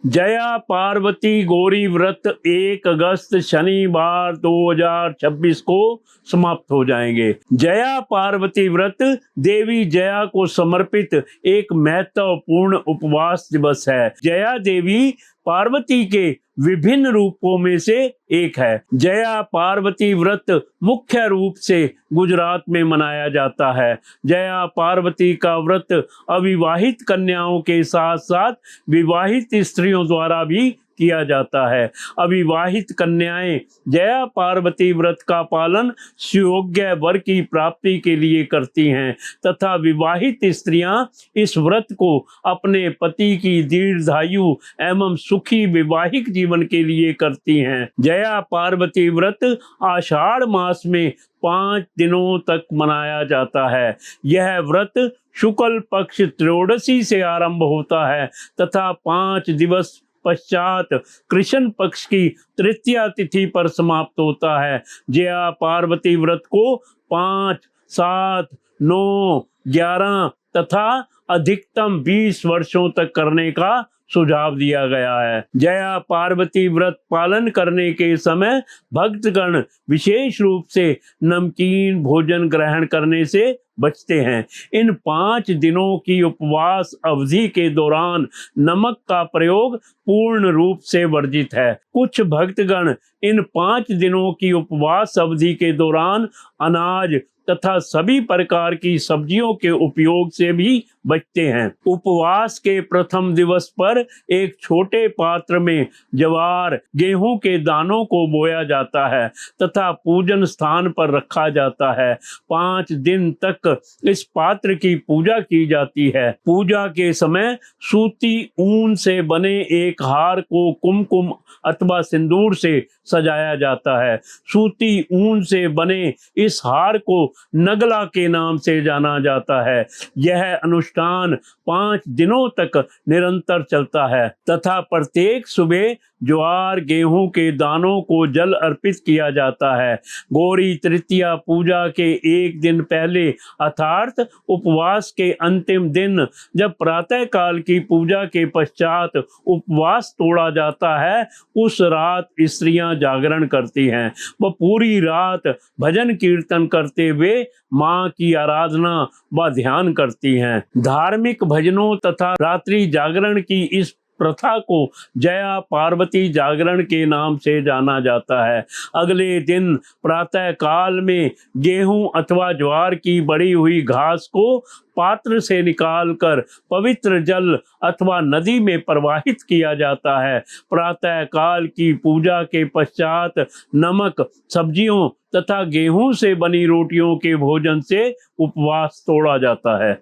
जया पार्वती गौरी व्रत 1 अगस्त शनिवार 2026 को समाप्त हो जाएंगे। जया पार्वती व्रत देवी जया को समर्पित एक महत्वपूर्ण उपवास दिवस है। जया देवी पार्वती के विभिन्न रूपों में से एक है। जया पार्वती व्रत मुख्य रूप से गुजरात में मनाया जाता है। जया पार्वती का व्रत अविवाहित कन्याओं के साथ साथ विवाहित स्त्रियों द्वारा भी किया जाता है। अविवाहित कन्याएं जया पार्वती व्रत का पालन सुयोग्य वर की प्राप्ति के लिए करती हैं तथा विवाहित स्त्रियां इस व्रत को अपने पति की दीर्घायु एवं सुखी वैवाहिक जीवन के लिए करती हैं। जया पार्वती व्रत आषाढ़ मास में 5 दिनों तक मनाया जाता है। यह व्रत शुक्ल पक्ष त्रयोदशी से आरंभ होता है तथा 5 दिवस पश्चात कृष्ण पक्ष की तृतीया तिथि पर समाप्त होता है। जया पार्वती व्रत को 5, 7, 9, 11 तथा अधिकतम 20 वर्षों तक करने का सुझाव दिया गया है। जया पार्वती व्रत पालन करने के समय भक्तगण विशेष रूप से नमकीन भोजन ग्रहण करने से बचते हैं। इन 5 दिनों की उपवास अवधि के दौरान नमक का प्रयोग पूर्ण रूप से वर्जित है। कुछ भक्तगण इन 5 दिनों की उपवास अवधि के दौरान अनाज तथा सभी प्रकार की सब्जियों के उपयोग से भी बचते हैं। उपवास के प्रथम दिवस पर एक छोटे पात्र में ज्वार गेहूं के दानों को बोया जाता है तथा पूजन स्थान पर रखा जाता है। 5 दिन तक इस पात्र की पूजा की जाती है। पूजा के समय सूती ऊन से बने एक हार को कुमकुम अथवा सिंदूर से सजाया जाता है। सूती ऊन से बने इस हार को नगला के नाम से जाना जाता है। यह अनुष्ठान 5 दिनों तक निरंतर चलता है तथा प्रत्येक सुबह ज्वार गेहूं के दानों को जल अर्पित किया जाता है। गौरी तृतीया पूजा के 1 दिन पहले अर्थात उपवास के अंतिम दिन जब प्रातः काल की पूजा के पश्चात उपवास तोड़ा जाता है, उस रात स्त्रियां जागरण करती हैं। वह पूरी रात भजन कीर्तन करते हुए मां की आराधना व ध्यान करती हैं। धार्मिक भजनों तथा रात्रि जागरण की इस प्रथा को जया पार्वती जागरण के नाम से जाना जाता है। अगले दिन प्रातः काल में गेहूं अथवा ज्वार की बड़ी हुई घास को पात्र से निकालकर पवित्र जल अथवा नदी में प्रवाहित किया जाता है। प्रातः काल की पूजा के पश्चात नमक, सब्जियों तथा गेहूं से बनी रोटियों के भोजन से उपवास तोड़ा जाता है।